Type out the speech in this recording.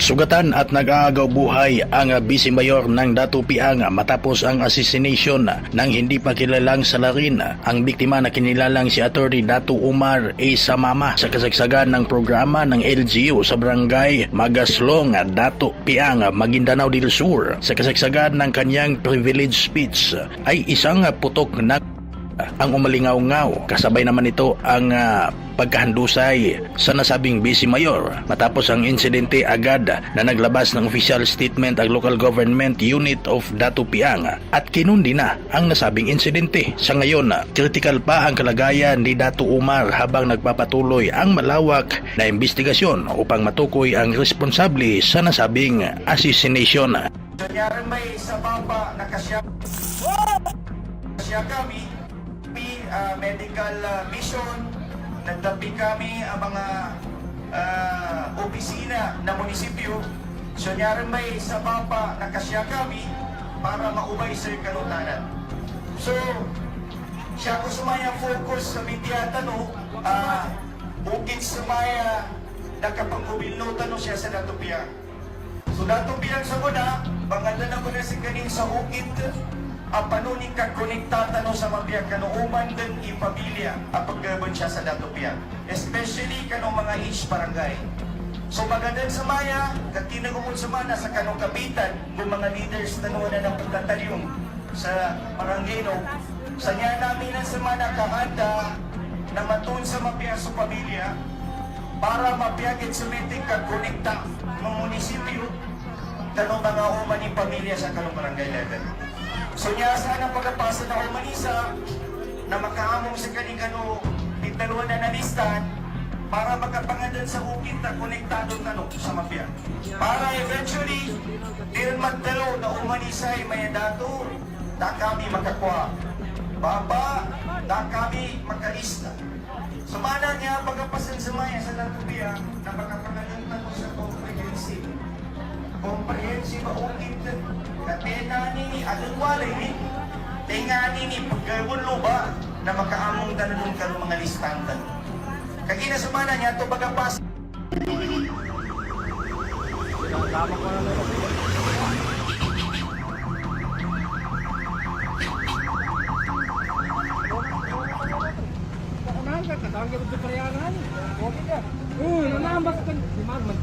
Sugatan at nag-aagaw buhay ang Vice Mayor ng Datu Piang matapos ang assassination ng hindi pa kilalang salarin. Ang biktima na kinilalang si Atty. Datu Umar A. Samama sa kasagsagan ng programa ng LGU sa barangay Magaslong, Datu Piang, Maguindanao del Sur. Sa kasagsagan ng kanyang privilege speech ay isang putok na ang umalingaw-ngaw. Kasabay naman ito ang pagkahandusay sa nasabing Vice Mayor. Matapos ang insidente, agad na naglabas ng official statement ang Local Government Unit of Datu Piang at kinundi na ang nasabing insidente. Sa ngayon, critical pa ang kalagayan ni Datu Umar habang nagpapatuloy ang malawak na investigasyon upang matukoy ang responsable sa nasabing assassination. Nangyari may sa baba na kasya kami medical mission, nagdapi kami ang mga opisina na munisipyo. So nangyari may sa baba na kasya kami para maubay sa kanutanan. So siya ko sumaya focus sa bidyata no, bukid sumaya nakapag-ubilutan no siya sa Datu Piang. So Datu Piang sa muna, bangalan ako na si kaning sa ukit, panunin ka konektata no sa mabiyag kanuuman din ipamilya apaggaban siya sa Datu Piang. Especially kanong mga each barangay. So magadan sa maya, katinagumon sa mana sa kanong kapitan, kung mga leaders na noon na pagtatalyong sa barangay no, sa niya namin na sa mana kahanda na matun sa mabiyag sa pamilya para mabiyagin sa meeting kakonekta ng munisipyo kanong mga uman ni pamilya sa kanong barangay level. So niya sana pagkapasa na umanisa na makaamong sa kaning-kano italawan na nalistan para magkapangadan sa ukit na konektado tanong sa mafia. Para eventually, din magdalo na umanisa ay may dato na kami makakuha. Baba, na kami makalista. Sumana niya pagkapasan sa maya sa Datu Piang na magkapangadan tanong sa comprehensive ukit katenani ni alunwalay ni tengani ni pagkawulo ba na makaamong tanong ka mga listantan. Kagina sumana niya ito pagkapas. Nambas kan, di man man